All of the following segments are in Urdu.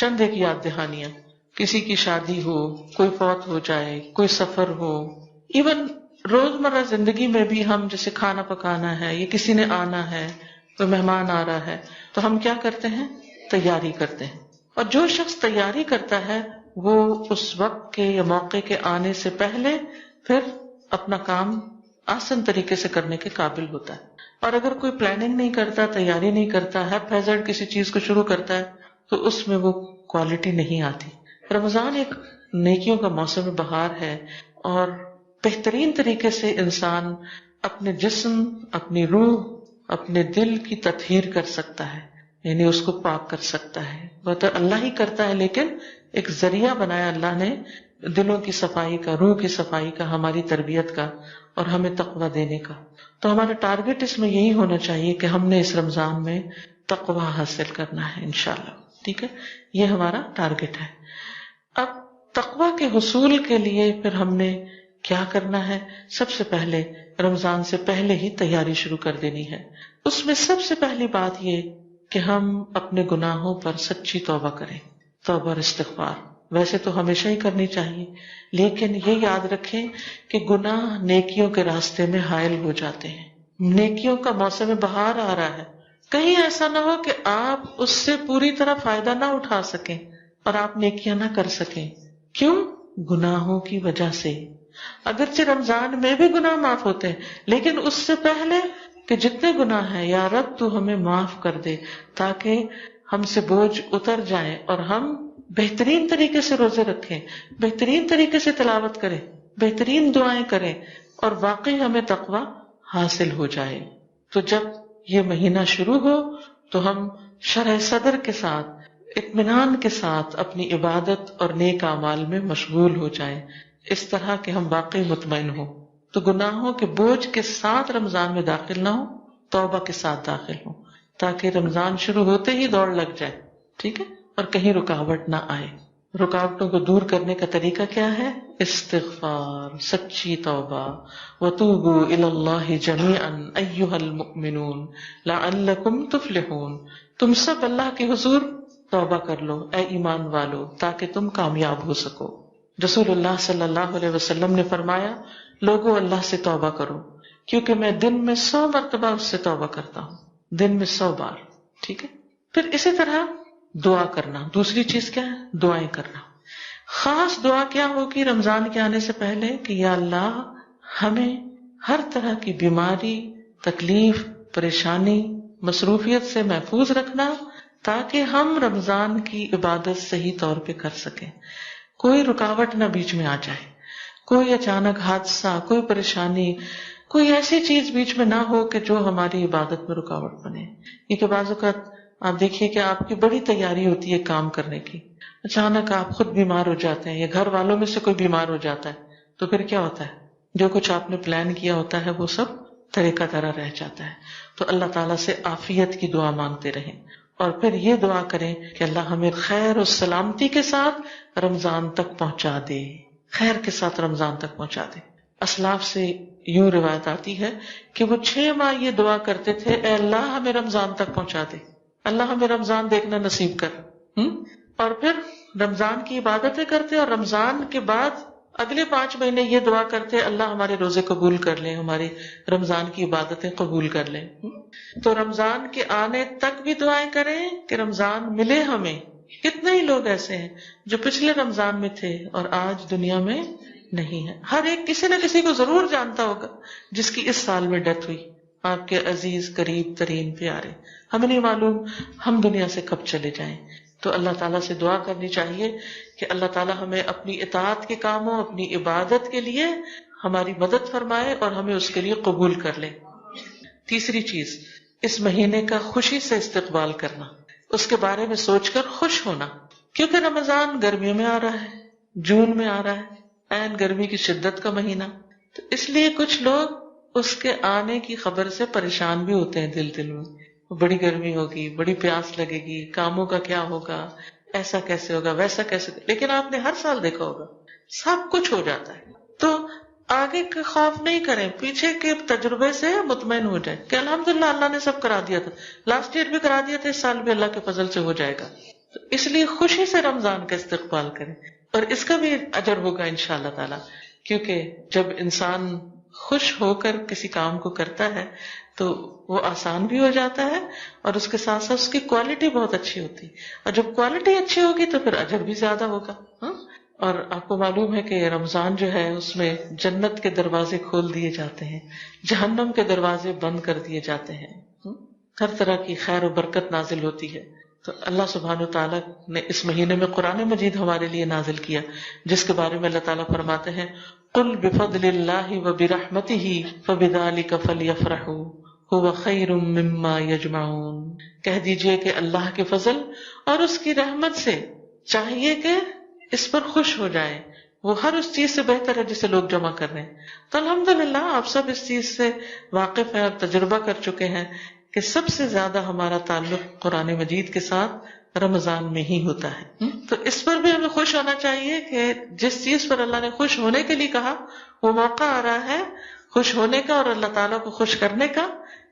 چند ایک یاد دہانیاں، کسی کی شادی ہو، کوئی فوت ہو جائے، کوئی سفر ہو، ایون روزمرہ زندگی میں بھی ہم جیسے کھانا پکانا ہے یا کسی نے آنا ہے، کوئی مہمان آ رہا ہے، تو ہم کیا کرتے ہیں؟ تیاری کرتے ہیں. اور جو شخص تیاری کرتا ہے وہ اس وقت کے یا موقع کے آنے سے پہلے پھر اپنا کام آسان طریقے سے کرنے کے قابل ہوتا ہے. اور اگر کوئی پلاننگ نہیں کرتا، تیاری نہیں کرتا، ہیپ ہیزرڈ کسی چیز کو شروع کرتا ہے تو اس میں وہ کوالٹی نہیں آتی. رمضان ایک نیکیوں کا موسم بہار ہے اور بہترین طریقے سے انسان اپنے جسم، اپنی روح، اپنے دل کی تطہیر کر سکتا ہے، یعنی اس کو پاک کر سکتا ہے. وہ تو اللہ ہی کرتا ہے لیکن ایک ذریعہ بنایا اللہ نے دلوں کی صفائی کا، روح کی صفائی کا، ہماری تربیت کا اور ہمیں تقویٰ دینے کا. تو ہمارا ٹارگٹ اس میں یہی ہونا چاہیے کہ ہم نے اس رمضان میں تقویٰ حاصل کرنا ہے انشاءاللہ. ٹھیک ہے، یہ ہمارا ٹارگٹ ہے. اب تقویٰ کے حصول کے لیے پھر ہم نے کیا کرنا ہے؟ سب سے پہلے رمضان سے پہلے ہی تیاری شروع کر دینی ہے. اس میں سب سے پہلی بات یہ کہ ہم اپنے گناہوں پر سچی توبہ کریں، توبہ اور استغفار. ویسے تو ہمیشہ ہی کرنی چاہیے، لیکن یہ یاد رکھیں کہ گناہ نیکیوں کے راستے میں حائل ہو جاتے ہیں. نیکیوں کا موسم بہار آ رہا ہے، کہیں ایسا نہ ہو کہ آپ اس سے پوری طرح فائدہ نہ اٹھا سکیں اور آپ نیکیاں نہ کر سکیں. کیوں؟ گناہوں کی وجہ سے. اگرچہ رمضان میں بھی گناہ معاف ہوتے ہیں، لیکن اس سے پہلے کہ جتنے گناہ ہیں یا رب تو ہمیں معاف کر دے تاکہ ہم سے بوجھ اتر جائے اور ہم بہترین طریقے سے روزے رکھیں، بہترین طریقے سے تلاوت کریں، بہترین دعائیں کریں اور واقعی ہمیں تقوی حاصل ہو جائے. تو جب یہ مہینہ شروع ہو تو ہم شرح صدر کے ساتھ، اطمینان کے ساتھ اپنی عبادت اور نیک اعمال میں مشغول ہو جائیں، اس طرح کہ ہم واقعی مطمئن ہوں. تو گناہوں کے بوجھ کے ساتھ رمضان میں داخل نہ ہو، توبہ کے ساتھ داخل ہوں تاکہ رمضان شروع ہوتے ہی دوڑ لگ جائے. ٹھیک ہے، اور کہیں رکاوٹ نہ آئے. رکاوٹوں کو دور کرنے کا طریقہ کیا ہے؟ استغفار، سچی توبہ. وَتُوبُوا إِلَى اللَّهِ جَمِيعًا أَيُّهَا الْمُؤْمِنُونَ لَعَلَّكُمْ تُفْلِحُونَ. تم سب اللہ کے حضور توبہ کر لو اے ایمان والو تاکہ تم کامیاب ہو سکو. رسول اللہ صلی اللہ علیہ وسلم نے فرمایا، لوگوں اللہ سے توبہ کرو کیونکہ میں دن میں 100 مرتبہ اس سے توبہ کرتا ہوں، دن میں 100 بار. ٹھیک ہے، پھر اسی طرح دعا کرنا. دوسری چیز کیا ہے؟ دعائیں کرنا. خاص دعا کیا ہوگی رمضان کے آنے سے پہلے کہ یا اللہ ہمیں ہر طرح کی بیماری، تکلیف، پریشانی، مصروفیت سے محفوظ رکھنا تاکہ ہم رمضان کی عبادت صحیح طور پہ کر سکیں. کوئی رکاوٹ نہ بیچ میں آ جائے، کوئی اچانک حادثہ، کوئی پریشانی، کوئی ایسی چیز بیچ میں نہ ہو کہ جو ہماری عبادت میں رکاوٹ بنے. کیونکہ بعض اوقات آپ دیکھیے کہ آپ کی بڑی تیاری ہوتی ہے کام کرنے کی، اچانک آپ خود بیمار ہو جاتے ہیں یا گھر والوں میں سے کوئی بیمار ہو جاتا ہے تو پھر کیا ہوتا ہے؟ جو کچھ آپ نے پلان کیا ہوتا ہے وہ سب طریقہ طرح رہ جاتا ہے. تو اللہ تعالیٰ سے عافیت کی دعا مانگتے رہیں اور پھر یہ دعا کریں کہ اللہ ہمیں خیر و سلامتی کے ساتھ رمضان تک پہنچا دے، خیر کے ساتھ رمضان تک پہنچا دے. اسلاف سے یوں روایت آتی ہے کہ وہ 6 ماہ یہ دعا کرتے تھے، اے اللہ ہمیں رمضان تک پہنچا دے، اللہ ہمیں رمضان دیکھنا نصیب کر. اور پھر رمضان کی عبادتیں کرتے اور رمضان کے بعد اگلے 5 مہینے یہ دعا کرتے اللہ ہمارے روزے قبول کر لیں، ہماری رمضان کی عبادتیں قبول کر لیں. تو رمضان کے آنے تک بھی دعائیں کریں کہ رمضان ملے ہمیں. کتنے ہی لوگ ایسے ہیں جو پچھلے رمضان میں تھے اور آج دنیا میں نہیں ہے. ہر ایک کسی نہ کسی کو ضرور جانتا ہوگا جس کی اس سال میں ڈیتھ ہوئی، آپ کے عزیز، قریب ترین، پیارے. ہمیں نہیں معلوم ہم دنیا سے کب چلے جائیں. تو اللہ تعالیٰ سے دعا کرنی چاہیے کہ اللہ تعالیٰ ہمیں اپنی اطاعت کے کاموں، اپنی عبادت کے لیے ہماری مدد فرمائے اور ہمیں اس کے لیے قبول کر لے. تیسری چیز، اس مہینے کا خوشی سے استقبال کرنا، اس کے بارے میں سوچ کر خوش ہونا. کیونکہ رمضان گرمیوں میں آ رہا ہے، جون میں آ رہا ہے، عین گرمی کی شدت کا مہینہ. تو اس لیے کچھ لوگ اس کے آنے کی خبر سے پریشان بھی ہوتے ہیں دل میں، بڑی گرمی ہوگی، بڑی پیاس لگے گی، کاموں کا کیا ہوگا، ایسا کیسے ہوگا، ویسا کیسے. لیکن آپ نے ہر سال دیکھا ہوگا سب کچھ ہو جاتا ہے. تو آگے کا خوف نہیں کریں، پیچھے کے تجربے سے مطمئن ہو جائیں کہ الحمدللہ اللہ نے سب کرا دیا تھا، لاسٹ ایئر بھی کرا دیا تھا، اس سال بھی اللہ کے فضل سے ہو جائے گا. تو اس لیے خوشی سے رمضان کا استقبال کریں، اور اس کا بھی اجر ہوگا انشاءاللہ تعالی، کیونکہ جب انسان خوش ہو کر کسی کام کو کرتا ہے تو وہ آسان بھی ہو جاتا ہے، اور اس کے ساتھ ساتھ اس کی کوالٹی بہت اچھی ہوتی ہے، اور جب کوالٹی اچھی ہوگی تو پھر اجر بھی زیادہ ہوگا. ہاں، اور آپ کو معلوم ہے کہ رمضان جو ہے اس میں جنت کے دروازے کھول دیے جاتے ہیں، جہنم کے دروازے بند کر دیے جاتے ہیں، ہر طرح کی خیر و برکت نازل ہوتی ہے. تو اللہ سبحانہ و تعالیٰ نے اس مہینے میں قرآن مجید ہمارے لیے نازل کیا، جس کے بارے میں اللہ تعالیٰ فرماتے ہیں قُلْ بِفَضْلِ اللَّهِ وَبِرَحْمَتِهِ فَبِذَلِكَ فَلْيَفْرَحُوا هُوَ خَيْرٌ مِّمَّا يَجْمَعُونَ. کہہ دیجئے کہ اللہ کے فضل اور اس کی رحمت سے چاہیے کہ اس پر خوش ہو جائیں، وہ ہر اس چیز سے بہتر ہے جسے لوگ جمع کر رہے ہیں. تو الحمدللہ آپ سب اس چیز سے واقف ہیں اور تجربہ کر چکے ہیں کہ سب سے زیادہ ہمارا تعلق قرآن مجید کے ساتھ رمضان میں ہی ہوتا ہے. تو اس پر بھی ہمیں خوش ہونا چاہیے کہ جس چیز پر اللہ نے خوش ہونے کے لیے کہا وہ موقع آ رہا ہے خوش ہونے کا اور اللہ تعالیٰ کو خوش کرنے کا،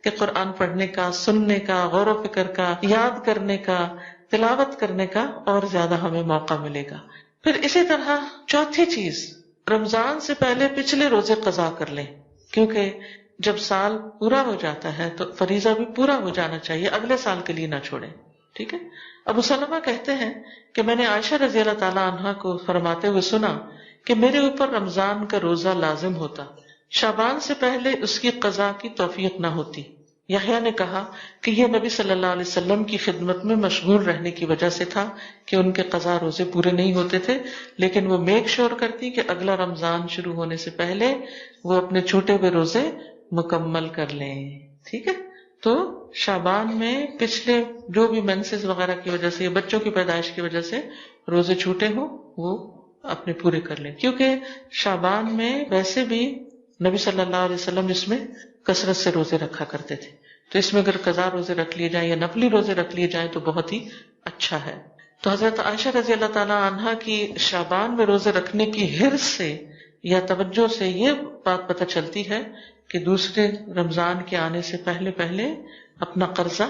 کہ قرآن پڑھنے کا، سننے کا، غور و فکر کا، یاد کرنے کا، تلاوت کرنے کا اور زیادہ ہمیں موقع ملے گا. پھر اسی طرح چوتھی چیز، رمضان سے پہلے پچھلے روزے قضا کر لیں، کیونکہ جب سال پورا ہو جاتا ہے تو فریضہ بھی پورا ہو جانا چاہیے، اگلے سال کے لیے نہ چھوڑیں. ٹھیک ہے. ابو سلمہ کہتے ہیں کہ میں نے عائشہ رضی اللہ تعالیٰ عنہا کو فرماتے ہوئے سنا کہ میرے اوپر رمضان کا روزہ لازم ہوتا، شعبان سے پہلے اس کی قضا کی توفیق نہ ہوتی. یحییٰ نے کہا کہ یہ نبی صلی اللہ علیہ وسلم کی خدمت میں مشغول رہنے کی وجہ سے تھا کہ ان کے قضا روزے پورے نہیں ہوتے تھے، لیکن وہ میک شور کرتی کہ اگلا رمضان شروع ہونے سے پہلے وہ اپنے چھوٹے ہوئے روزے مکمل کر لیں. ٹھیک ہے. تو شعبان میں پچھلے جو بھی مینسز وغیرہ کی وجہ سے یا بچوں کی پیدائش کی وجہ سے روزے چھوٹے ہوں وہ اپنے پورے کر لیں، کیونکہ شعبان میں ویسے بھی نبی صلی اللہ علیہ وسلم اس میں کثرت سے روزے رکھا کرتے تھے، تو اس میں اگر قضا روزے رکھ لیے جائیں یا نفلی روزے رکھ لیے جائیں تو بہت ہی اچھا ہے. تو حضرت عائشہ رضی اللہ تعالیٰ عنہا کی شعبان میں روزے رکھنے کی حرص سے یا توجہ سے یہ بات پتہ چلتی ہے کہ دوسرے رمضان کے آنے سے پہلے پہلے اپنا قرضہ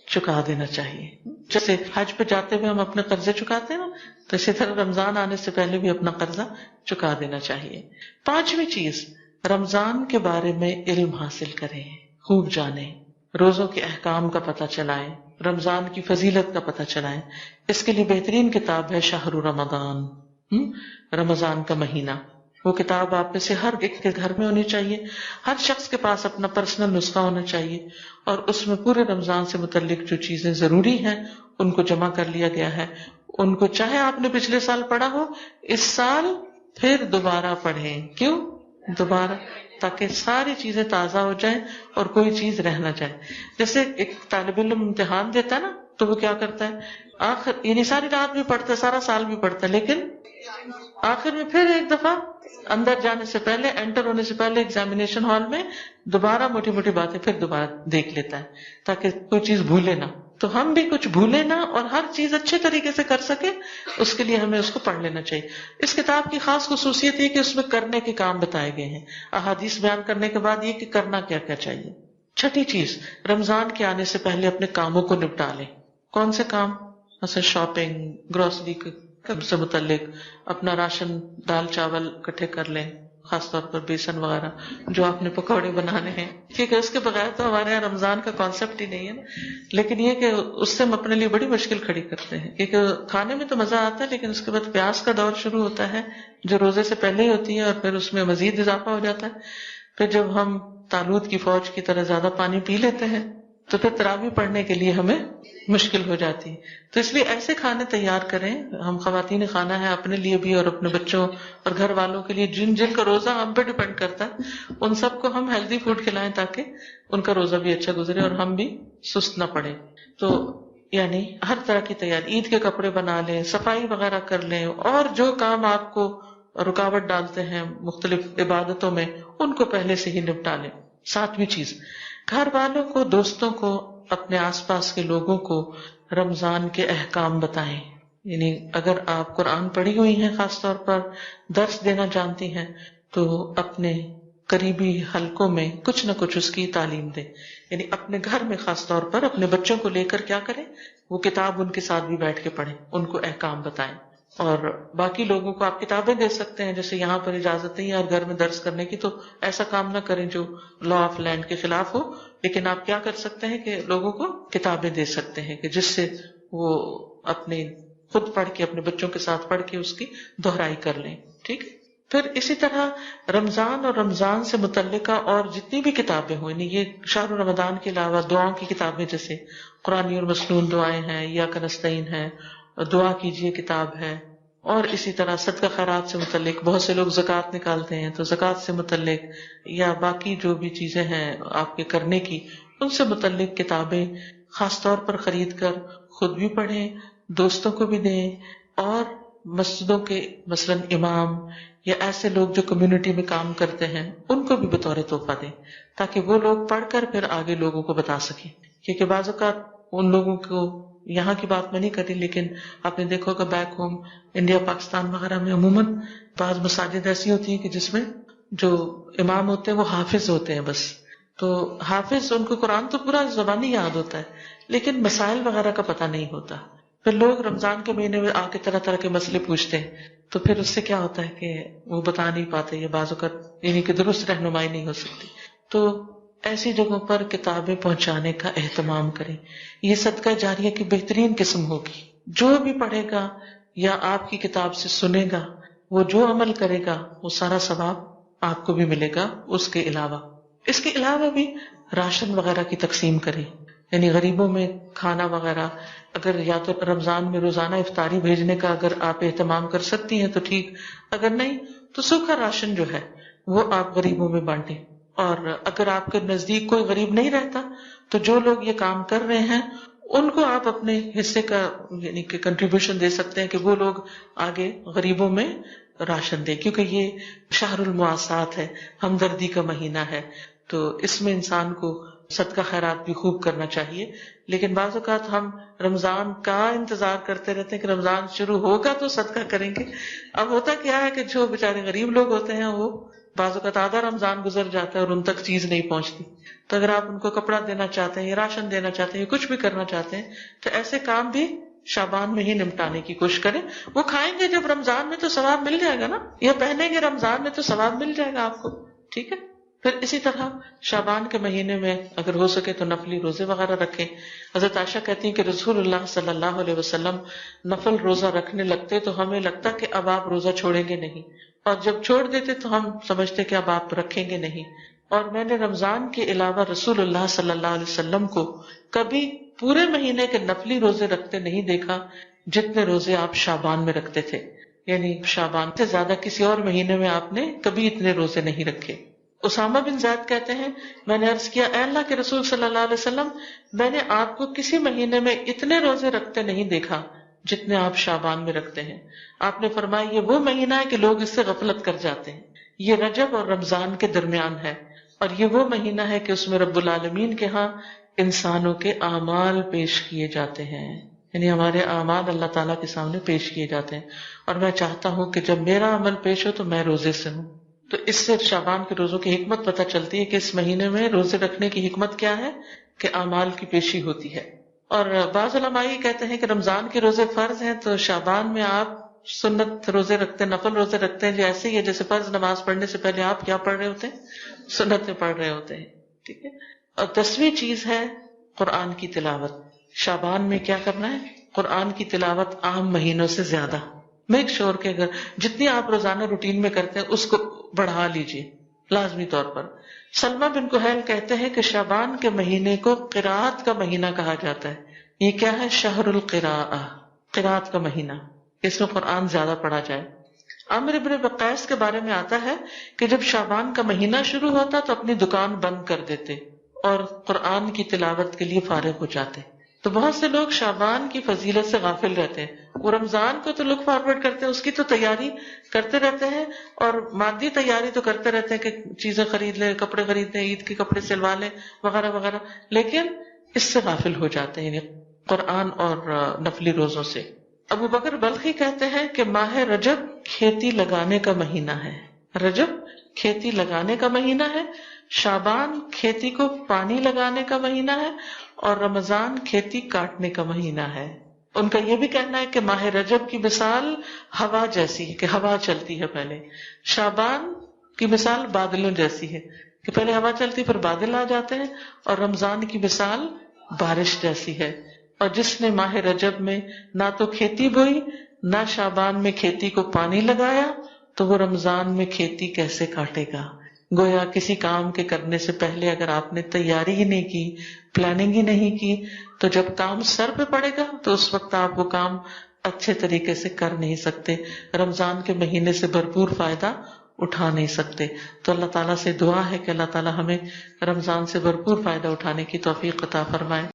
چکا دینا چاہیے. جیسے حج پہ جاتے ہوئے ہم اپنے قرضے چکاتے ہیں نا، تو اسی طرح رمضان آنے سے پہلے بھی اپنا قرضہ چکا دینا چاہیے. پانچویں چیز، رمضان کے بارے میں علم حاصل کریں، خوب جانیں، روزوں کے احکام کا پتہ چلائیں، رمضان کی فضیلت کا پتہ چلائیں. اس کے لیے بہترین کتاب ہے شہر رمضان، رمضان کا مہینہ. وہ کتاب آپ میں سے ہر ایک کے گھر میں ہونی چاہیے، ہر شخص کے پاس اپنا پرسنل نسخہ ہونا چاہیے، اور اس میں پورے رمضان سے متعلق جو چیزیں ضروری ہیں ان کو جمع کر لیا گیا ہے. ان کو چاہے آپ نے پچھلے سال پڑھا ہو، اس سال پھر دوبارہ پڑھیں. کیوں دوبارہ؟ تاکہ ساری چیزیں تازہ ہو جائیں اور کوئی چیز رہ نہ جائے. جیسے ایک طالب علم امتحان دیتا ہے نا، تو وہ کیا کرتا ہے، آخر یعنی ساری رات بھی پڑھتا ہے، سارا سال بھی پڑھتا ہے، لیکن آخر میں پھر ایک دفعہ اندر جانے سے پہلے، انٹر ہونے سے پہلے ایگزامینیشن ہال میں دوبارہ موٹی موٹی باتیں پھر دوبارہ دیکھ لیتا ہے تاکہ کوئی چیز بھولے نہ. تو ہم بھی کچھ بھولے نہ اور ہر چیز اچھے طریقے سے کر سکے، اس کے لیے ہمیں اس کو پڑھ لینا چاہیے. اس کتاب کی خاص خصوصیت یہ کہ اس میں کرنے کے کام بتائے گئے ہیں، احادیث بیان کرنے کے بعد یہ کہ کرنا کیا کیا چاہیے. چھٹی چیز، رمضان کے آنے سے پہلے اپنے کاموں کو نپٹا لیں. کون سے کام؟ مثلا شاپنگ، گروسری سے متعلق، اپنا راشن دال چاول اکٹھے کر لیں، خاص طور پر بیسن وغیرہ جو آپ نے پکوڑے بنانے ہیں، کیونکہ اس کے بغیر تو ہمارے یہاں رمضان کا کانسیپٹ ہی نہیں ہے نا. لیکن یہ کہ اس سے ہم اپنے لیے بڑی مشکل کھڑی کرتے ہیں، کیونکہ کھانے میں تو مزہ آتا ہے لیکن اس کے بعد پیاس کا دور شروع ہوتا ہے جو روزے سے پہلے ہی ہوتی ہے، اور پھر اس میں مزید اضافہ ہو جاتا ہے. پھر جب ہم طالوت کی فوج کی طرح زیادہ پانی پی لیتے ہیں تو پھر تراویح پڑھنے کے لیے ہمیں مشکل ہو جاتی ہے. تو اس لیے ایسے کھانے تیار کریں، ہم خواتین کھانا ہے اپنے لیے بھی اور اپنے بچوں اور گھر والوں کے لیے، جن جن کا روزہ ہم پہ ڈیپینڈ کرتا ہے ان سب کو ہم ہیلدی فوڈ کھلائیں تاکہ ان کا روزہ بھی اچھا گزرے اور ہم بھی سست نہ پڑے. تو یعنی ہر طرح کی تیاری، عید کے کپڑے بنا لیں، صفائی وغیرہ کر لیں، اور جو کام آپ کو رکاوٹ ڈالتے ہیں مختلف عبادتوں میں ان کو پہلے سے ہی نپٹا لیں. ساتویں چیز، گھر والوں کو، دوستوں کو، اپنے آس پاس کے لوگوں کو رمضان کے احکام بتائیں. یعنی اگر آپ قرآن پڑھی ہوئی ہیں، خاص طور پر درس دینا جانتی ہیں، تو اپنے قریبی حلقوں میں کچھ نہ کچھ اس کی تعلیم دیں. یعنی اپنے گھر میں خاص طور پر اپنے بچوں کو لے کر کیا کریں، وہ کتاب ان کے ساتھ بھی بیٹھ کے پڑھیں، ان کو احکام بتائیں. اور باقی لوگوں کو آپ کتابیں دے سکتے ہیں، جیسے یہاں پر اجازت نہیں ہے اور گھر میں درس کرنے کی، تو ایسا کام نہ کریں جو لا آف لینڈ کے خلاف ہو. لیکن آپ کیا کر سکتے ہیں کہ لوگوں کو کتابیں دے سکتے ہیں کہ جس سے وہ اپنے خود پڑھ کے اپنے بچوں کے ساتھ پڑھ کے اس کی دہرائی کر لیں. ٹھیک ہے. پھر اسی طرح رمضان اور رمضان سے متعلقہ اور جتنی بھی کتابیں ہوئیں، یعنی یہ شہر رمضان کے علاوہ دعاؤں کی کتابیں جیسے قرآنی اور مسنون دعائیں ہیں، یا کنستین ہے، دعا کیجئے کتاب ہے، اور اسی طرح صدقہ خیرات سے متعلق بہت سے لوگ زکوٰۃ نکالتے ہیں تو زکوٰۃ سے متعلق یا باقی جو بھی چیزیں ہیں آپ کے کرنے کی ان سے متعلق کتابیں خاص طور پر خرید کر خود بھی پڑھیں، دوستوں کو بھی دیں، اور مسجدوں کے مثلا امام یا ایسے لوگ جو کمیونٹی میں کام کرتے ہیں ان کو بھی بطور تحفہ دیں، تاکہ وہ لوگ پڑھ کر پھر آگے لوگوں کو بتا سکیں. کیونکہ بعض اوقات ان لوگوں کو، یہاں کی بات میں نہیں کر رہی لیکن آپ نے دیکھا ہوگا بیک ہوم انڈیا پاکستان وغیرہ میں عموماً بعض مساجد ایسی ہوتی ہیں کہ جس میں جو امام ہوتے ہیں وہ حافظ ہوتے ہیں بس. تو حافظ ان کو قرآن تو پورا زبانی یاد ہوتا ہے لیکن مسائل وغیرہ کا پتہ نہیں ہوتا. پھر لوگ رمضان کے مہینے میں آ کے طرح طرح کے مسئلے پوچھتے ہیں تو پھر اس سے کیا ہوتا ہے کہ وہ بتا نہیں پاتے یا بعض اوقات یعنی کہ درست رہنمائی نہیں ہو سکتی. تو ایسی جگہوں پر کتابیں پہنچانے کا اہتمام کریں. یہ صدقہ جاریہ کی بہترین قسم ہوگی. جو بھی پڑھے گا یا آپ کی کتاب سے سنے گا، وہ جو عمل کرے گا وہ سارا ثواب آپ کو بھی ملے گا. اس کے علاوہ بھی راشن وغیرہ کی تقسیم کریں، یعنی غریبوں میں کھانا وغیرہ، اگر یا تو رمضان میں روزانہ افطاری بھیجنے کا اگر آپ اہتمام کر سکتی ہیں تو ٹھیک، اگر نہیں تو سوکھا راشن جو ہے وہ آپ غریبوں میں بانٹیں. اور اگر آپ کے نزدیک کوئی غریب نہیں رہتا تو جو لوگ یہ کام کر رہے ہیں ان کو آپ اپنے حصے کا یعنی کہ کنٹریبیوشن دے سکتے ہیں کہ وہ لوگ آگے غریبوں میں راشن دیں. کیونکہ یہ شہر المواسات ہے، ہمدردی کا مہینہ ہے، تو اس میں انسان کو صدقہ خیرات بھی خوب کرنا چاہیے. لیکن بعض اوقات ہم رمضان کا انتظار کرتے رہتے ہیں کہ رمضان شروع ہوگا تو صدقہ کریں گے. اب ہوتا کیا ہے کہ جو بیچارے غریب لوگ ہوتے ہیں وہ بعض اوقات آدھا رمضان گزر جاتا ہے اور ان تک چیز نہیں پہنچتی. تو اگر آپ ان کو کپڑا دینا چاہتے ہیں یا راشن دینا چاہتے ہیں یا کچھ بھی کرنا چاہتے ہیں تو ایسے کام بھی شعبان میں ہی نمٹانے کی کوشش کریں. وہ کھائیں گے جب رمضان میں تو ثواب مل جائے گا نا، یا پہنیں گے رمضان میں تو ثواب مل جائے گا آپ کو. ٹھیک ہے. پھر اسی طرح شعبان کے مہینے میں اگر ہو سکے تو نفلی روزے وغیرہ رکھیں. حضرت عائشہ کہتی ہیں کہ رسول اللہ صلی اللہ علیہ وسلم نفل روزہ رکھنے لگتے تو ہمیں لگتا کہ اب آپ روزہ چھوڑیں گے نہیں، اور جب چھوڑ دیتے تو ہم سمجھتے کہ اب آپ رکھیں گے نہیں. اور میں نے رمضان کے علاوہ رسول اللہ صلی اللہ علیہ وسلم کو کبھی پورے مہینے کے نفلی روزے رکھتے نہیں دیکھا جتنے روزے آپ شعبان میں رکھتے تھے. یعنی شعبان سے زیادہ کسی اور مہینے میں آپ نے کبھی اتنے روزے نہیں رکھے. اسامہ بن زید کہتے ہیں میں نے عرض کیا اے اللہ کے رسول صلی اللہ علیہ وسلم، میں نے آپ کو کسی مہینے میں اتنے روزے رکھتے نہیں دیکھا جتنے آپ شعبان میں رکھتے ہیں. آپ نے فرمایا یہ وہ مہینہ ہے کہ لوگ اس سے غفلت کر جاتے ہیں، یہ رجب اور رمضان کے درمیان ہے، اور یہ وہ مہینہ ہے کہ اس میں رب العالمین کے ہاں انسانوں کے اعمال پیش کیے جاتے ہیں. یعنی ہمارے اعمال اللہ تعالیٰ کے سامنے پیش کیے جاتے ہیں، اور میں چاہتا ہوں کہ جب میرا عمل پیش ہو تو میں روزے سے ہوں. تو اس سے شعبان کے روزوں کی حکمت پتہ چلتی ہے کہ اس مہینے میں روزے رکھنے کی حکمت کیا ہے کہ اعمال کی پیشی ہوتی ہے. اور بعض علماء یہ کہتے ہیں کہ رمضان کے روزے فرض ہیں تو شعبان میں آپ سنت روزے رکھتے ہیں، نفل روزے رکھتے ہیں، جو ایسے ہی ہے جیسے فرض نماز پڑھنے سے پہلے آپ کیا پڑھ رہے ہوتے ہیں، سنتیں پڑھ رہے ہوتے ہیں. ٹھیک ہے. اور 10ویں چیز ہے قرآن کی تلاوت. شعبان میں کیا کرنا ہے؟ قرآن کی تلاوت عام مہینوں سے زیادہ. میک شور کہ اگر جتنی آپ روزانہ روٹین میں کرتے ہیں اس کو بڑھا لیجئے لازمی طور پر. سلمہ بن کہیل کہتے ہیں کہ شعبان کے مہینے کو قراءت کا مہینہ کہا جاتا ہے. یہ کیا ہے؟ شہر القراءہ، قراءت کا مہینہ، اس میں قرآن زیادہ پڑھا جائے. عامر ابن وقاص کے بارے میں آتا ہے کہ جب شعبان کا مہینہ شروع ہوتا تو اپنی دکان بند کر دیتے اور قرآن کی تلاوت کے لیے فارغ ہو جاتے. تو بہت سے لوگ شعبان کی فضیلت سے غافل رہتے ہیں. وہ رمضان کو تو لک فارورڈ کرتے ہیں، اس کی تو تیاری کرتے رہتے ہیں اور مادی تیاری تو کرتے رہتے ہیں کہ چیزیں خرید لیں، کپڑے خرید لیں، عید کے کپڑے سلوا لیں وغیرہ وغیرہ، لیکن اس سے غافل ہو جاتے ہیں، یعنی قرآن اور نفلی روزوں سے. ابو بکر بلخی کہتے ہیں کہ ماہ رجب کھیتی لگانے کا مہینہ ہے. رجب کھیتی لگانے کا مہینہ ہے، شعبان کھیتی کو پانی لگانے کا مہینہ ہے، اور رمضان کھیتی کاٹنے کا مہینہ ہے. ان کا یہ بھی کہنا ہے کہ ماہ رجب کی مثال ہوا جیسی ہے کہ ہوا چلتی ہے پہلے. شعبان کی مثال بادلوں جیسی ہے کہ پہلے ہوا چلتی پھر بادل آ جاتے ہیں. اور رمضان کی مثال بارش جیسی ہے. اور جس نے ماہ رجب میں نہ تو کھیتی بوئی نہ شعبان میں کھیتی کو پانی لگایا تو وہ رمضان میں کھیتی کیسے کاٹے گا. گویا کسی کام کے کرنے سے پہلے اگر آپ نے تیاری ہی نہیں کی، پلاننگ ہی نہیں کی، تو جب کام سر پہ پڑے گا تو اس وقت آپ وہ کام اچھے طریقے سے کر نہیں سکتے، رمضان کے مہینے سے بھرپور فائدہ اٹھا نہیں سکتے. تو اللہ تعالیٰ سے دعا ہے کہ اللہ تعالیٰ ہمیں رمضان سے بھرپور فائدہ اٹھانے کی توفیق عطا فرمائے.